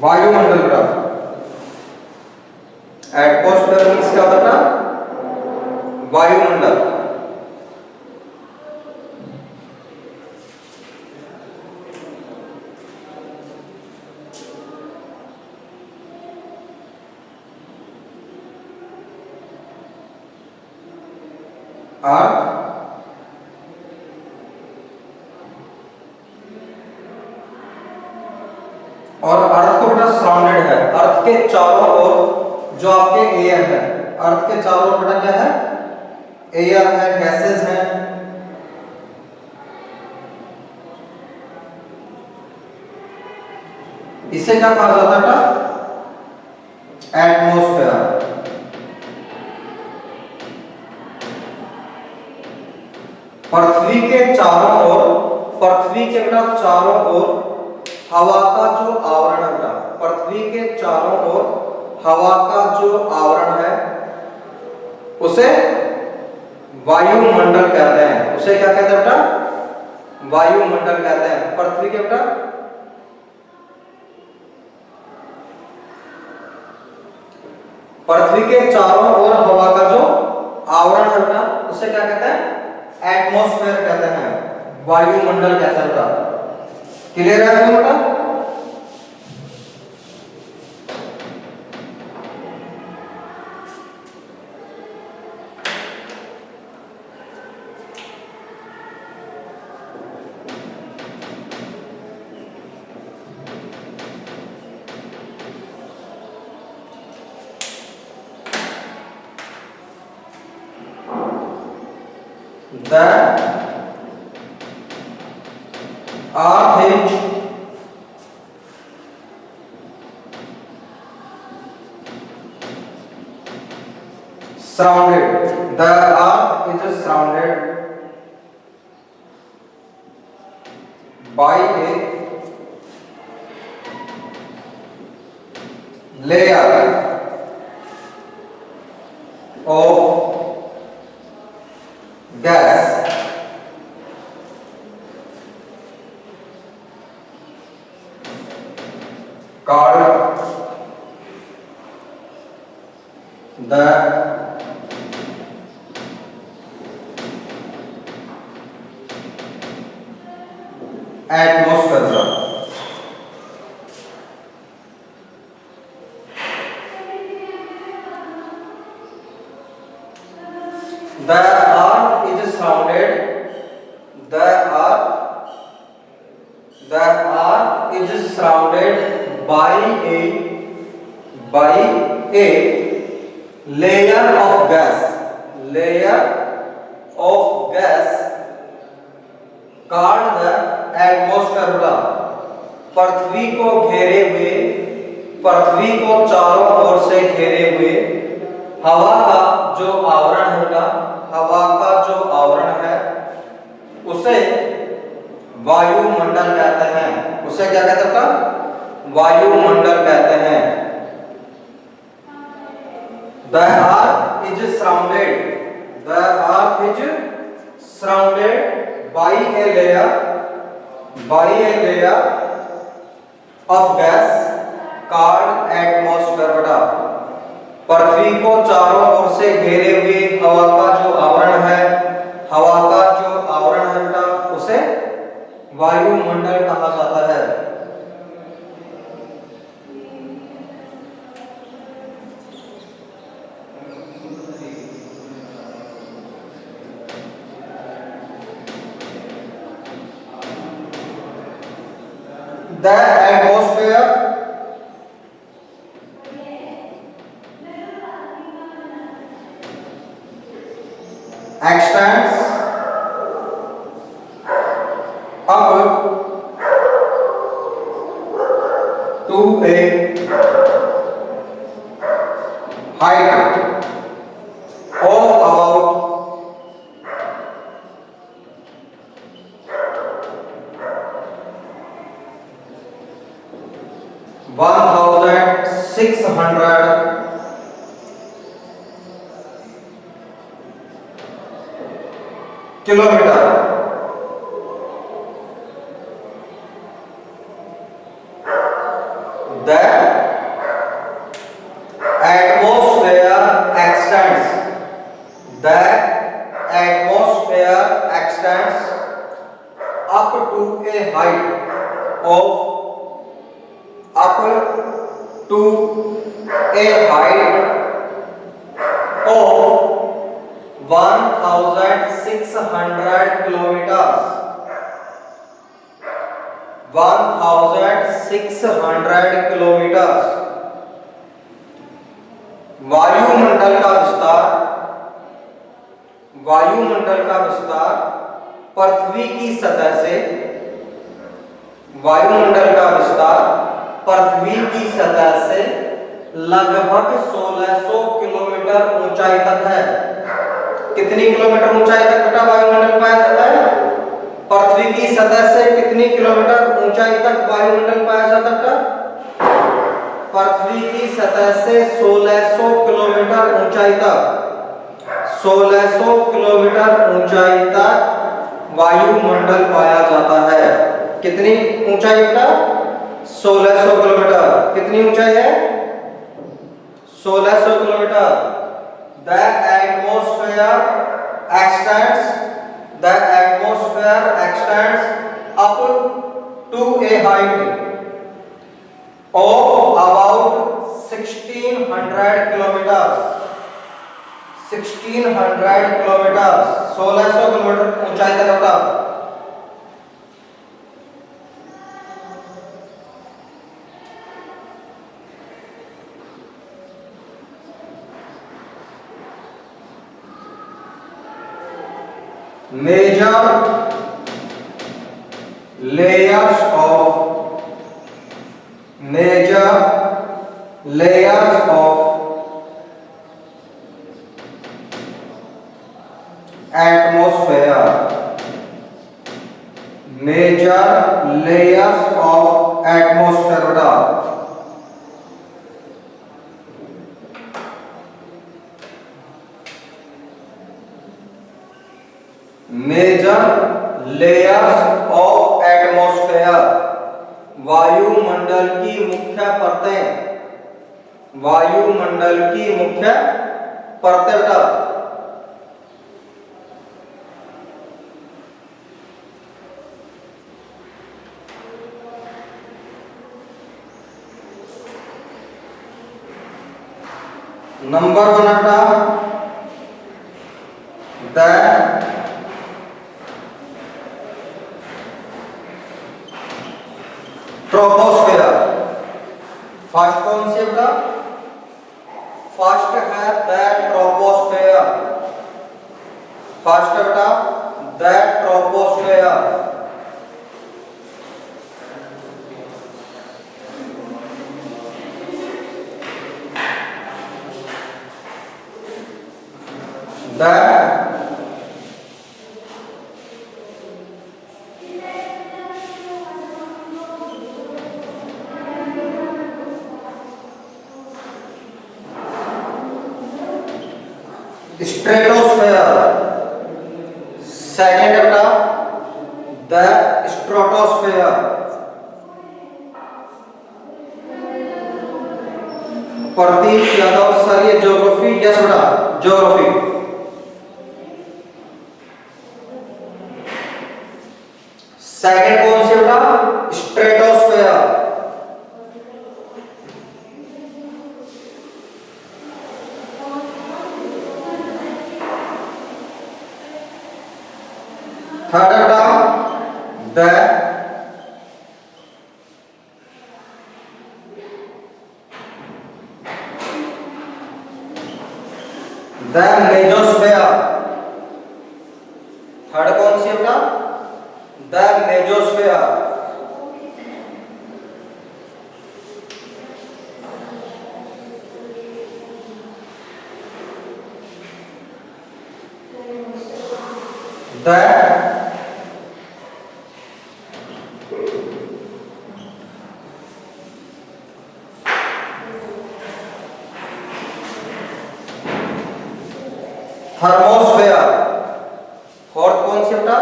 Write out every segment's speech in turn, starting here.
वायुमंडल का। Atmosphere means क्या होता था? वायुमंडल। अर्थ और अर्थ को बेटा सराउंडेड है, अर्थ के चारों ओर जो आपके एयर है, अर्थ के चारों ओर बेटा क्या है? एयर है, गैसेस हैं। इसे क्या कहा जाता है बेटा? एटमॉस्फेयर। पृथ्वी के चारों ओर, पृथ्वी के बेटा चारों ओर हवा का जो आवरण है बेटा, पृथ्वी के चारों ओर हवा का जो आवरण है उसे वायुमंडल कहते हैं। उसे क्या कहते हैं बेटा? वायुमंडल कहते हैं। पृथ्वी के बेटा पृथ्वी के चारों ओर हवा का जो आवरण है बेटा उसे क्या कहते हैं? एटमॉस्फेयर कहते हैं, वायुमंडल कहते हैं बेटा। क्लियर है बेटा? The earth is surrounded. The earth is surrounded by a layer of gas called the atmosphere. The earth is surrounded. The earth is surrounded by a layer of gas called the atmosphere. पृथ्वी को घेरे हुए, पृथ्वी को चारों ओर से घेरे हुए हवा का जो आवरण है, हवा का जो आवरण है उसे वायुमंडल कहते हैं। उसे क्या कहते हैं? वायुमंडल कहते हैं। The earth is surrounded. The earth is surrounded by a layer of gas called atmosphere. बेटा पृथ्वी को चारों ओर से घेरे हुए हवा का जो आवरण है, हवा का जो आवरण है बेटा उसे वायुमंडल कहा जाता है। The atmosphere extends up to a height of about 1600 kilometre. That The atmosphere extends up to a height of up to a height of 1600 kilometers. 1600 kilometre. वायुमंडल का विस्तार, वायुमंडल का विस्तार पृथ्वी की सतह से, वायुमंडल का विस्तार पृथ्वी की सतह से लगभग 1600 किलोमीटर ऊंचाई तक है। कितनी किलोमीटर ऊंचाई तक बेटा वायुमंडल पाया जाता है? पृथ्वी की सतह से कितनी किलोमीटर ऊंचाई तक वायुमंडल पाया जाता है? पृथ्वी की सतह से 1600 किलोमीटर ऊंचाई तक, 1600 किलोमीटर ऊंचाई तक वायुमंडल पाया जाता है। कितनी ऊंचाई बेटा? 1600 किलोमीटर। कितनी ऊंचाई है? 1600 kilometre. The atmosphere extends up to a height of about 1600 kilometers। 1600 kilometre, 1600 kilometre ऊंचाई तक होता। Major layers of atmosphere, major layers of atmosphere बेटा। मेजर लेयर्स ऑफ एटमॉस्फेयर, वायुमंडल की मुख्य परतें, वायुमंडल की मुख्य परतें बेटा। नंबर 1 बेटा द ट्रोपोस्फेयर। फर्स्ट कौन सी बेटा? फर्स्ट है द ट्रोपोस्फेयर। फर्स्ट बेटा the troposphere. The stratosphere. Second बेटा the stratosphere. Prateek Yadav sir ये ज्योग्राफी, यस बेटा ज्योग्राफी। सेकंड कौन सी बेटा? स्ट्रेटोस्फेयर। थर्ड बेटा द मेजोस्फेयर। थर्ड कौन सी बेटा? The mesosphere. The thermosphere. Fourth कौन सी बेटा?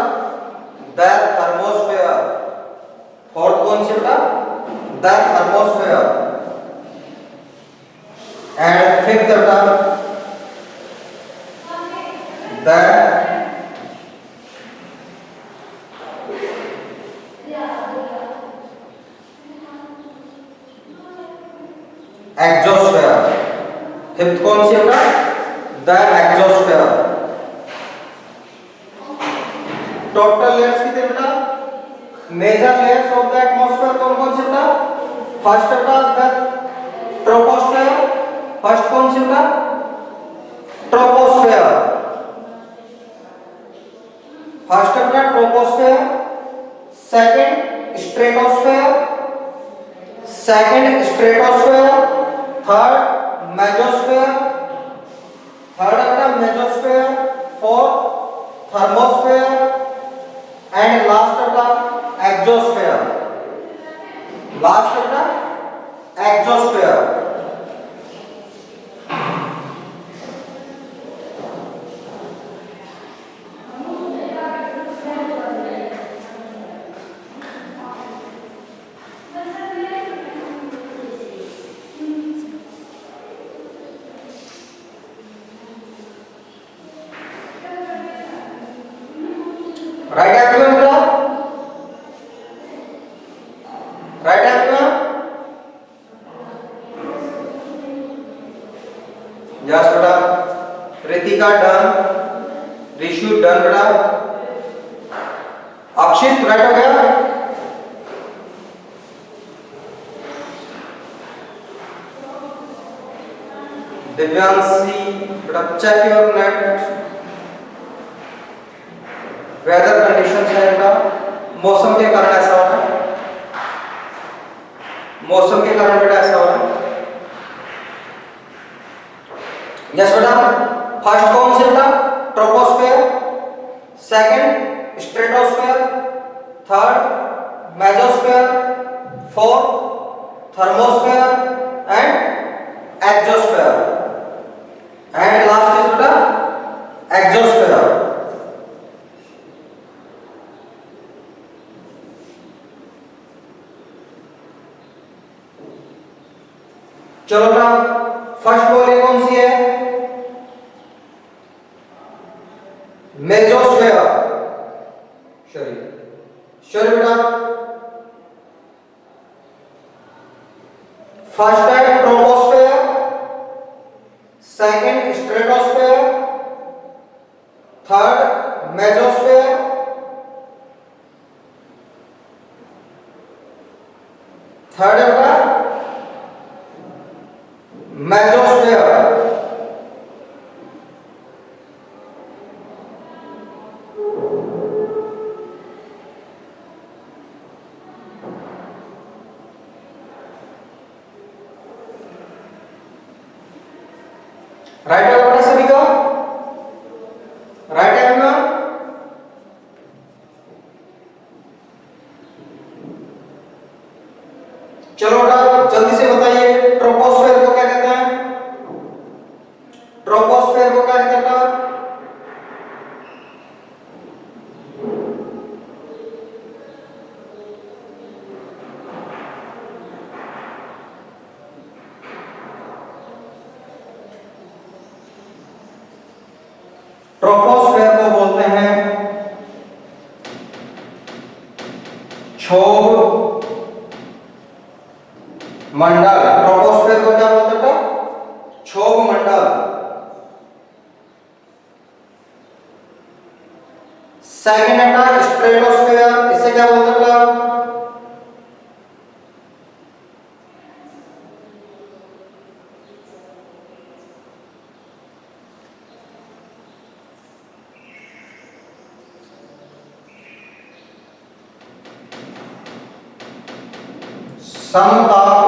The thermosphere. फोर्थ कौन सी बेटा? The thermosphere. एंड फिफ्थ बेटा that exosphere. फिफ्थ कौन सी होगा? The exosphere. टोटल लेयर्स कितने बेटा? Major layers of the atmosphere कौन कौन से बेटा? फर्स्ट बेटा द ट्रोपोस्फेयर। फर्स्ट कौन सी बेटा? ट्रोपोस्फेयर। फर्स्ट बेटा troposphere, second stratosphere, second stratosphere, third mesosphere, third बेटा mesosphere, fourth thermosphere and last बेटा एक्सोस्फेयर। लास्ट बेटा एक्सोस्फेयर। राइट एवरीवन बेटा? Right everyone? यस बेटा। रितिका डन, ऋषु डन बेटा। अक्षित राइट हो गया? दिव्यांशी बेटा check your net. Weather condition है इनका, मौसम के कारण ऐसा हो रहा है, मौसम के कारण बेटा ऐसा हो रहा है। यस बेटा। फर्स्ट कौन से बेटा? Troposphere, second stratosphere, third mesosphere, fourth thermosphere and exosphere and last is बेटा एक्सोस्फेयर। चलो बेटा, फर्स्ट बोलिए कौन सी है? मेसोस्फेयर। श्योर बेटा। फर्स्ट है troposphere, second stratosphere, third mesosphere, third है बेटा मेसोस्फेयर। राइट है बेटा सभी का? राइट है बेटा? चलो बेटा जल्दी से बताइए, ट्रोपोस्फेयर को क्या कहते हैं? ट्रोपोस्फेयर को क्या कहते हैं बेटा? ट्रोपोस्फेयर को बोलते हैं क्षोभ मंडल। ट्रोपोस्फेयर को क्या बोलते हैं? क्षोभ मंडल। सेकंड है स्ट्रेटोस्फेयर, इसे क्या बोलते हैं? समताप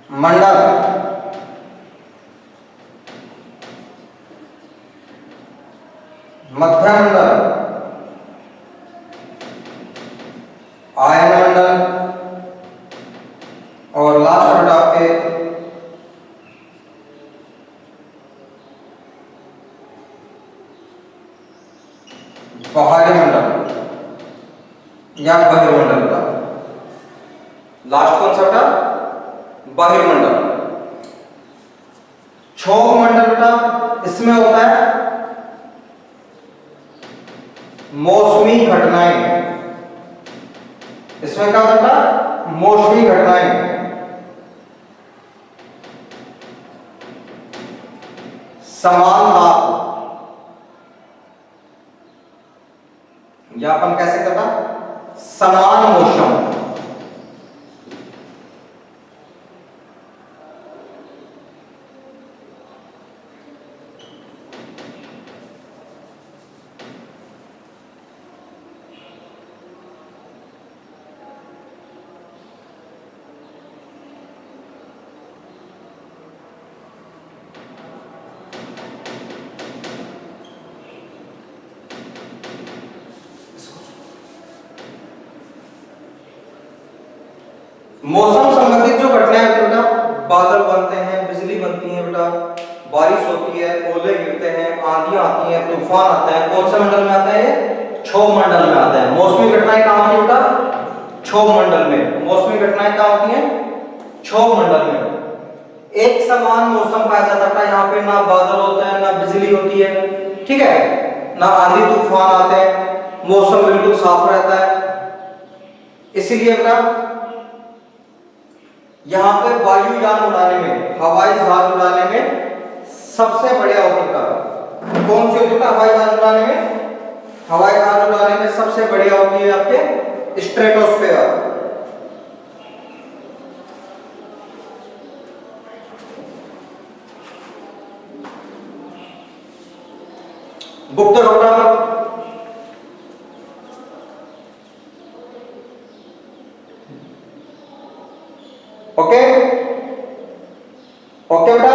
मंडल। मध्यमंडल, आयनमंडल और लास्ट में आपके बाहरी मंडल या बहिर्मंडल का। लास्ट कौन सा था? बहिर्मंडल। क्षोभ मंडल बेटा इसमें होता है मौसमी घटनाएं। इसमें क्या होता है? मौसमी घटनाएं। समान लाभ, या अपन कैसे करता? समान मौसम। मौसम संबंधित जो घटनाएं होती है बेटा, बादल बनते हैं, बिजली बनती है बेटा, बारिश होती है, ओले गिरते हैं, आंधियां आती हैं, तूफान आते हैं, कौन से मंडल में आता है? ये क्षोभ मंडल में आता है। मौसमी घटनाएं कहां होती है बेटा? क्षोभ मंडल में। मौसमी घटनाएं कहां होती हैं? क्षोभ मंडल में। एक समान मौसम पाया जाता है, यहाँ पे ना बादल होते हैं, ना बिजली होती है, ठीक है, ना आंधी तूफान आते हैं, मौसम बिल्कुल साफ रहता है। इसीलिए बेटा यहाँ पे वायुयान उड़ाने में, हवाई जहाज उड़ाने में सबसे बढ़िया होती है कौन सी होती है? हवाई जहाज उड़ाने में, हवाई जहाज उड़ाने में सबसे बढ़िया होती है आपके स्ट्रेटोस्फेयर। गुप्त कक्षा ओके ओके बेटा।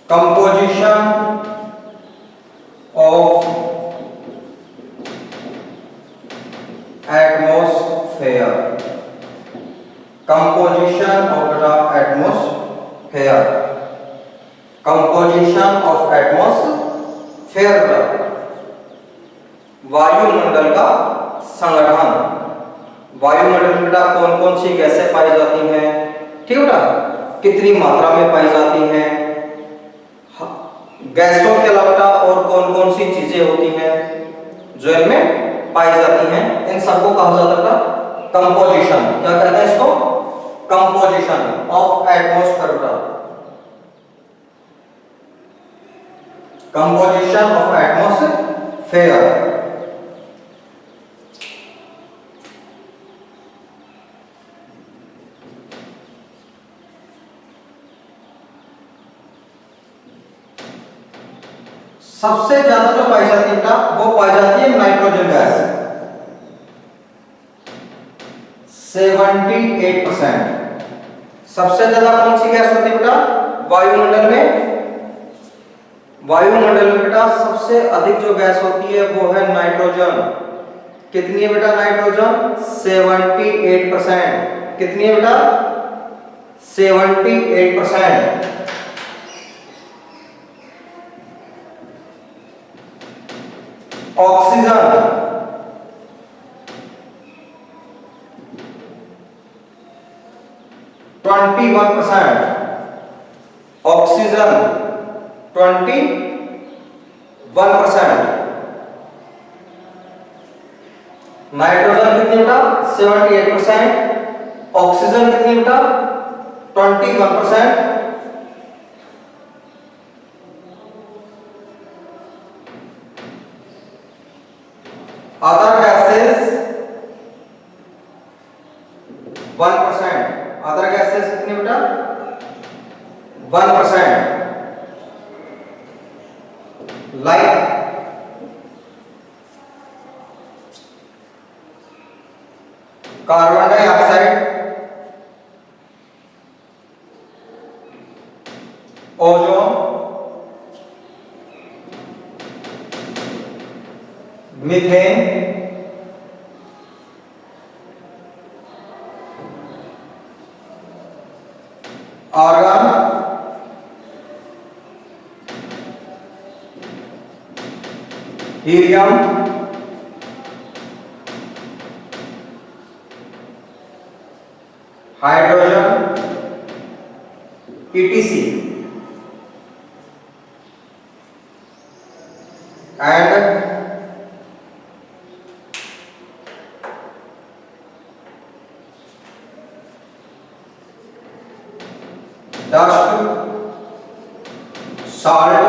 Composition of atmosphere, composition of the atmosphere, composition of atmosphere, वायुमंडल का संगठन। वायुमंडल में बेटा कौन कौन सी गैसें पाई जाती हैं, ठीक है बेटा, कितनी मात्रा में पाई जाती हैं, गैसों के अलावा और कौन कौन सी चीजें होती हैं जो इनमें पाई जाती हैं, इन सबको कहा जाता है कंपोजिशन। क्या कहते हैं इसको? Composition of atmosphere, composition of atmosphere. सबसे ज्यादा जो पाई जाती है वो पाई जाती है नाइट्रोजन गैस, 78%। सबसे ज्यादा कौन सी गैस होती है बेटा वायुमंडल में? वायुमंडल में बेटा सबसे अधिक जो गैस होती है वो है नाइट्रोजन। कितनी है बेटा नाइट्रोजन? 78%। कितनी है बेटा? 78%। ऑक्सीजन 21%, ऑक्सीजन 21%, नाइट्रोजन कितनी बेटा? 78%, ऑक्सीजन कितनी बेटा? 21%। Other gases 1%। अदर गैसेस कितनी बेटा? 1%। Like carbon dioxide, ozone, methane, argon, helium, hydrogen, ETC and dust, salt,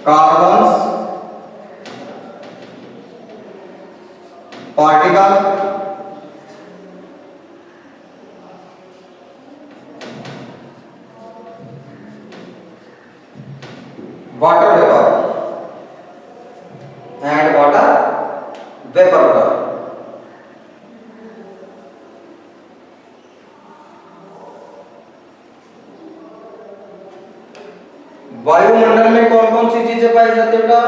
carbons, particle, water vapor and water vapor. वायुमंडल में कौन कौन सी चीजें पाई जाती है बेटा?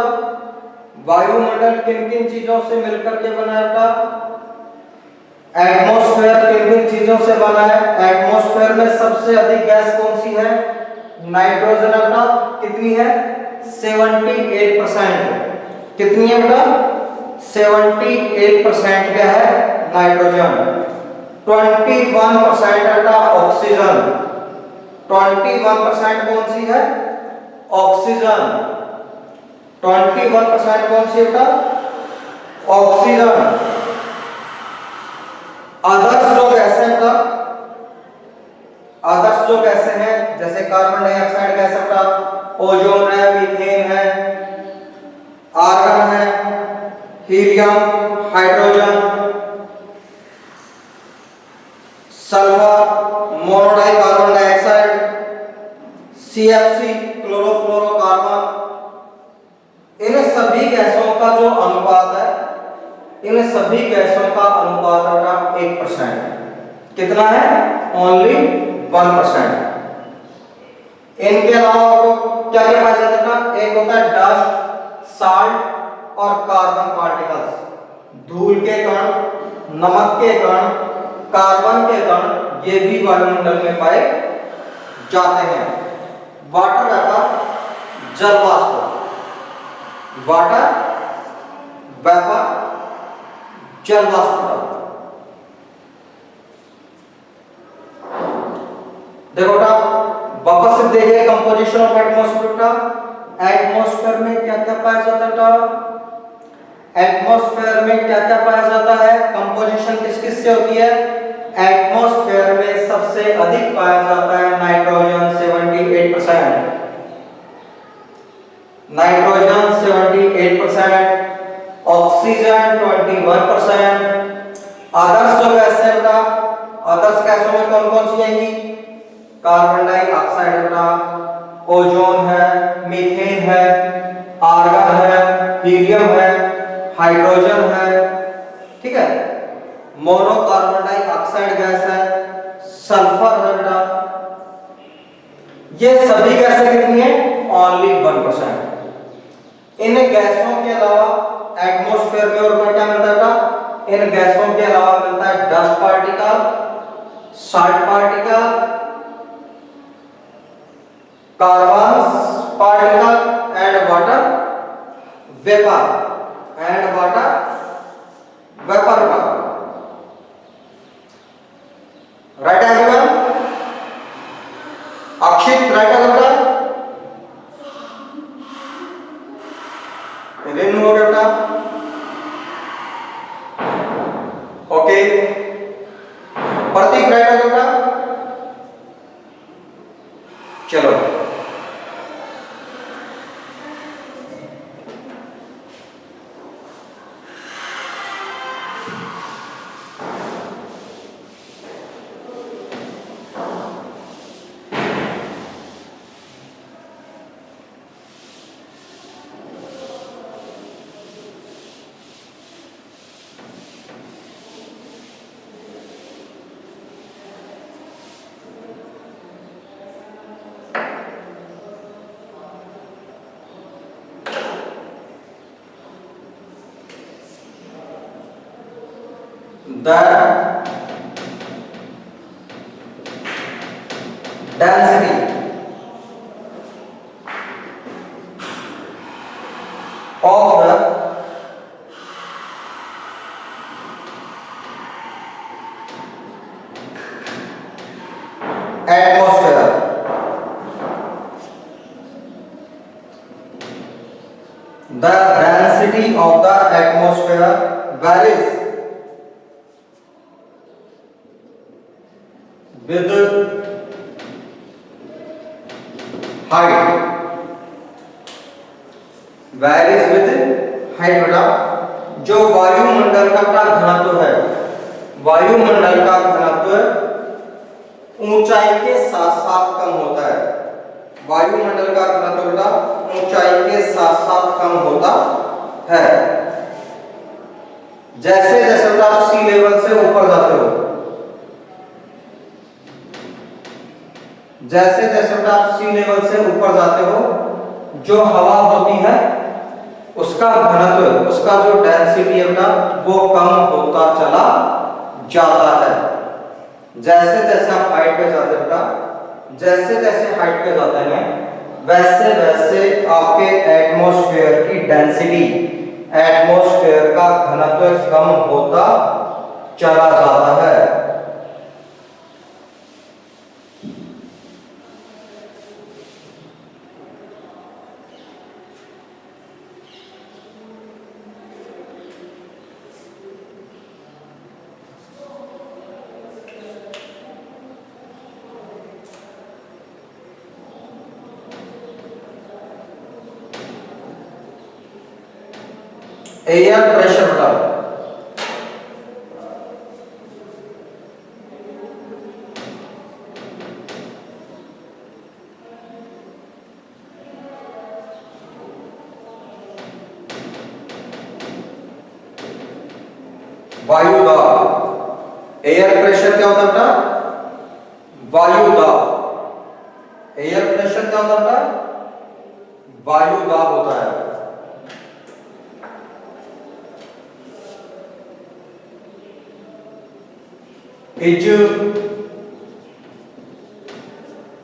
वायुमंडल किन किन चीजों से मिलकर के बना है बेटा? एटमॉस्फेयर किन किन चीजों से बना है? एटमॉस्फेयर में सबसे अधिक गैस कौन सी है? नाइट्रोजन है बेटा। कितनी है? 78%। कितनी है बेटा? 78% क्या है? नाइट्रोजन। 21% है बेटा ऑक्सीजन। 21% कौन सी है? ऑक्सीजन। 21% कौन सी बेटा? ऑक्सीजन। अदर्स जो गैसें बेटा, अदर्स जो गैसें हैं जैसे कार्बन डाइऑक्साइड गैस बेटा, ओजोन है, मीथेन है, आर्गन है, हीलियम, हाइड्रोजन, सल्फर, मोनोडाइकार्बन डाइऑक्साइड, सीएफसी, क्लोरोफ्लोरोकार्बन, इन सभी गैसों का जो अनुपात है, इन सभी गैसों का अनुपात होगा 1%। कितना है? ओनली 1%। इनके अलावा आपको क्या क्या पाया जाता है? एक होता है डस्ट, साल्ट और कार्बन पार्टिकल्स। धूल के कण, नमक के कण, कार्बन के कण, ये भी वायुमंडल में पाए जाते हैं। वाटर वेपर, जल वाष्प, वाटर वेपर, जल वाष्प। देखो बेटा वापस से देखिए कंपोजिशन ऑफ एटमॉस्फेयर का। एटमॉस्फेयर में क्या क्या पाया जाता है बेटा? एटमॉस्फेयर में क्या क्या पाया जाता है? कंपोजिशन किस किस से होती है? एटमॉस्फेयर में सबसे अधिक पाया जाता है नाइट्रोजन 78%, नाइट्रोजन 78%, ऑक्सीजन 21%। अदर्स जो गैस है बेटा, अदर्स गैसों में कौन कौन सी आएंगी? कार्बन डाइऑक्साइड बेटा, ओजोन है, मीथेन है, आर्गन है, हीलियम है, हाइड्रोजन है, ठीक है, मोनो कार्बन डाइऑक्साइड गैस है, सल्फर है बेटा। ये सभी गैसें कितनी है? ओनली 1%। इन गैसों के अलावा एटमॉस्फेयर में और क्या मिलता है बेटा? इन गैसों के अलावा मिलता है dust particle, salt particle, carbon particle and water vapour, and water vapour. Right everyone? Akshit right everyone? Renu हो गया बेटा? ओके। प्रतीक राइट हो बेटा? चलो the density of the atmosphere of the atmosphere varies with height बेटा। जो वायुमंडल का घनत्व है, वायुमंडल का घनत्व ऊंचाई के साथ साथ कम होता है। वायुमंडल का घनत्व बेटा ऊंचाई के साथ साथ कम होता है। जैसे जैसे बेटा आप सी लेवल से ऊपर जाते हो, जैसे जैसे बेटा आप सी लेवल से ऊपर जाते हो, जो हवा होती है उसका घनत्व, उसका जो डेंसिटी है बेटा वो कम होता चला जाता है। जैसे जैसे आप हाइट पे जाते हैं बेटा, जैसे जैसे हाइट पे जाते हैं वैसे वैसे आपके एटमॉस्फेयर की डेंसिटी, एटमॉस्फेयर का घनत्व कम होता चला जाता है। एयर प्रेशर बेटा वायु दाब। एयर प्रेशर क्या होता है बेटा? वायु दाब। एयर प्रेशर क्या होता है बेटा? वायु दाब होता है। Is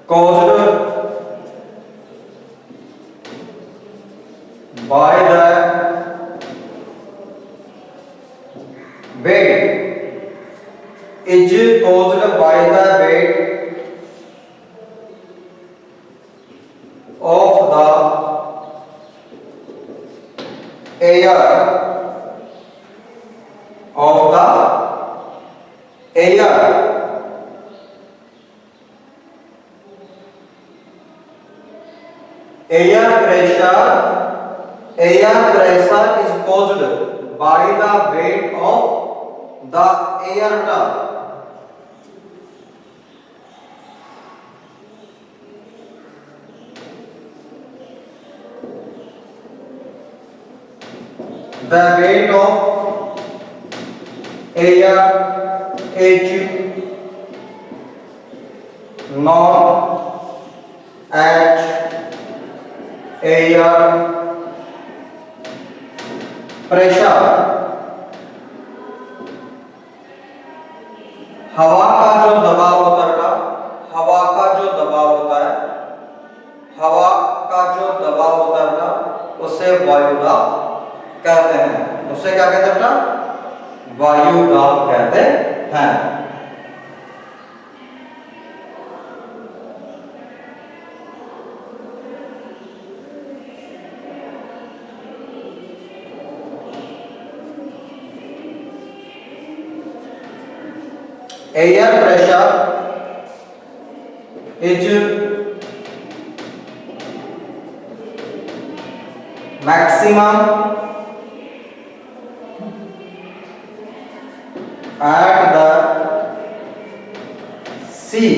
caused by the weight, is caused by the weight of the air, of the air, air pressure is caused by the weight of the air. The weight of air is known as air pressure। हवा का जो दबाव होता है, हवा का जो दबाव होता है, हवा का जो दबाव होता है उसे वायु दाब कहते हैं। उसे क्या कहते हैं बेटा? वायु दाब कहते हैं। Air pressure is maximum at the sea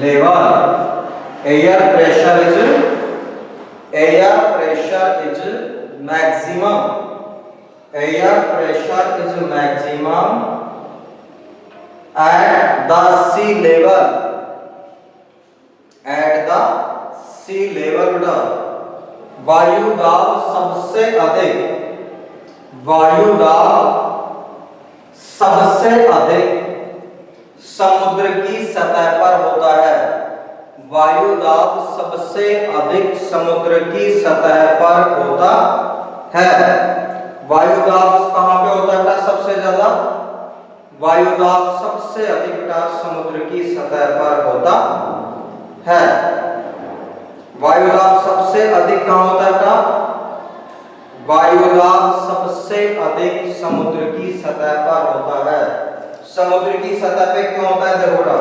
level। air pressure is maximum, air pressure is maximum at the sea level, at the sea level बेटा। वायु दाब सबसे अधिक वायु दाब सबसे अधिक समुद्र की सतह पर होता है। वायु दाब सबसे अधिक समुद्र की सतह पर होता है। वायु दाब कहां पे होता है सबसे ज्यादा? वायु दाब सबसे अधिक समुद्र की सतह पर होता है। वायु दाब सबसे अधिक कहां होता है? वायु दाब सबसे अधिक समुद्र की सतह पर होता है। समुद्र की सतह पे क्यों होता है? देखो बेटा,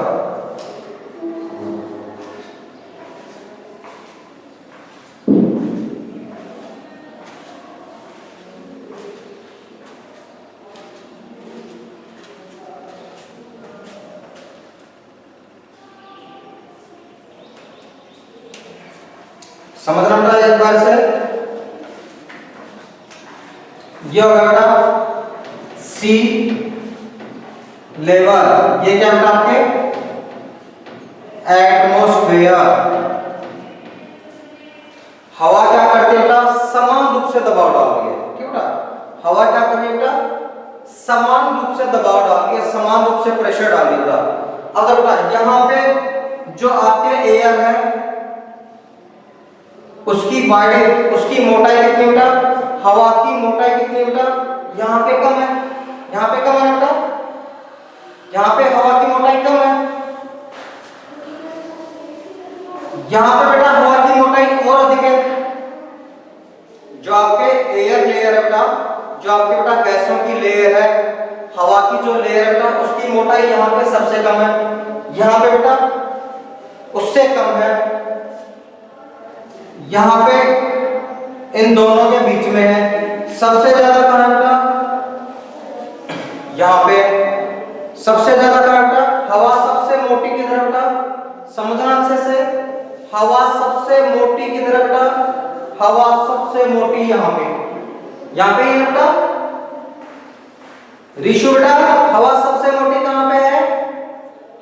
समझना बेटा एक बार से। ये होगा बेटा सी लेवल, ये क्या बेटा आपके एटमॉस्फेयर। हवा क्या करती है बेटा? समान रूप से दबाव डालती है। ठीक है बेटा, हवा क्या कर रही है बेटा? समान रूप से दबाव डालती है, समान रूप से प्रेशर डाल रही है। अब बेटा यहां पे जो आपके एयर है उसकी वाइड, उसकी मोटाई कितनी बेटा? हवा की मोटाई कितनी बेटा? यहाँ पे कम है, यहाँ पे कम है बेटा, यहाँ पे हवा की मोटाई कम है, यहाँ पे बेटा हवा की मोटाई और अधिक है। जो आपके एयर लेयर है बेटा, जो आपके बेटा गैसों की लेयर है, हवा की जो लेयर है बेटा, उसकी मोटाई यहाँ पे सबसे कम है, यहाँ पे बेटा उससे कम है, यहाँ पे इन दोनों के बीच में है। सबसे ज्यादा कहां है बेटा? यहाँ पे सबसे ज्यादा कहां है बेटा? हवा सबसे मोटी किधर है बेटा? समझना अच्छे से, हवा सबसे मोटी किधर है बेटा? हवा सबसे मोटी यहाँ पे, यहाँ पे है बेटा। ऋषु बेटा हवा सबसे मोटी कहां पे है?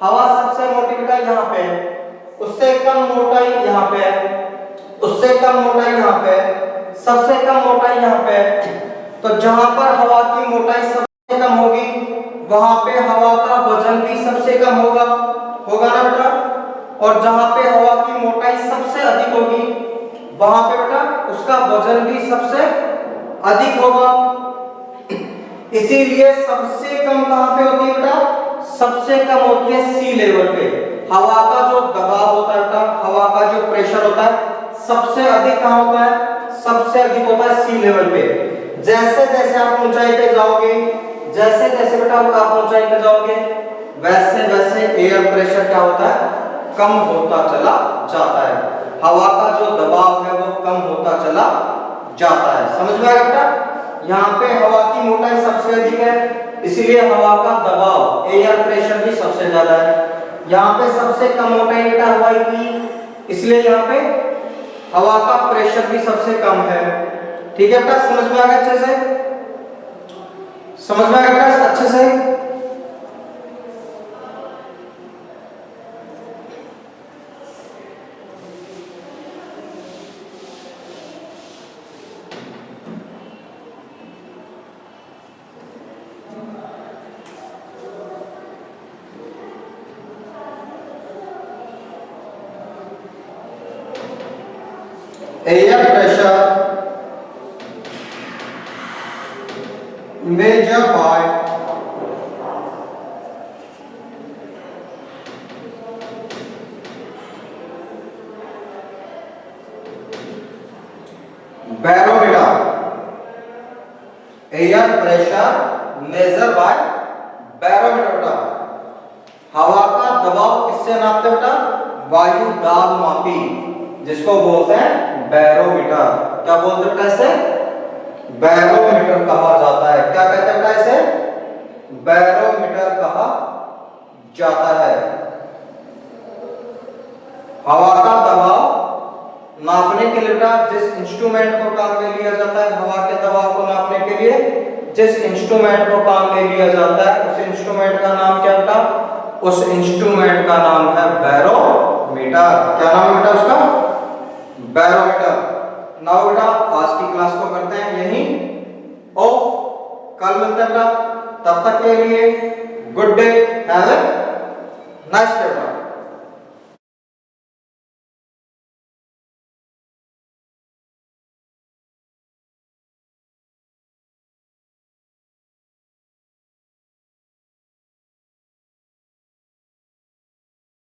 हवा सबसे मोटी बेटा यहाँ पे है, उससे कम मोटाई यहाँ पे है, उससे कम मोटाई यहाँ पे, सबसे कम मोटाई यहाँ पे। तो जहां पर हवा की मोटाई सबसे कम होगी वहां पे हवा का वजन भी सबसे कम होगा, होगा ना बेटा? और जहां पे हवा की मोटाई सबसे अधिक होगी वहां पे बेटा उसका वजन भी सबसे अधिक होगा। इसीलिए सबसे कम कहां पे होती है बेटा? सबसे कम होती है सी लेवल पे। हवा का जो दबाव होता है बेटा, हवा का जो प्रेशर होता है सबसे अधिक कहां होता है? सबसे अधिक होता है सी लेवल पे। जैसे जैसे आप ऊंचाई पे जाओगे, जैसे जैसे बेटा आप ऊंचाई पे जाओगे वैसे वैसे एयर प्रेशर क्या होता है? कम होता चला जाता है। हवा का जो दबाव है वो कम होता चला जाता है। समझ में आया बेटा? यहाँ पे हवा की मोटाई सबसे अधिक है, इसलिए हवा का दबाव एयर प्रेशर भी सबसे ज्यादा है। यहाँ पे सबसे कम मोटाई बेटा हवा की, इसलिए यहाँ पे हवा का प्रेशर भी सबसे कम है। ठीक है बेटा, समझ में आ गया अच्छे से? समझ में आ गया बेटा अच्छे से? Air pressure measured by barometer. Air pressure measure by barometer बेटा। हवा का दबाव किससे नापते बेटा? वायु दाब मापी, जिसको बोलते हैं बैरोमीटर। क्या बोलते बेटा इसे? बैरोमीटर कहा जाता है। क्या कहते हैं बेटा इसे? बैरोमीटर कहा जाता है। हवा का दबाव नापने के लिए बेटा जिस इंस्ट्रूमेंट को काम में लिया जाता है, हवा के दबाव को नापने के लिए जिस इंस्ट्रूमेंट को काम में लिया जाता है उस इंस्ट्रूमेंट का नाम क्या बेटा? उस इंस्ट्रूमेंट का नाम है बैरोमीटर। क्या नाम है बेटा उसका? बैरोमीटर। नाउ बेटा आज की क्लास को करते हैं यहीं ऑफ। कल मिलते हैं बेटा, तब तक के लिए good day, have a nice day.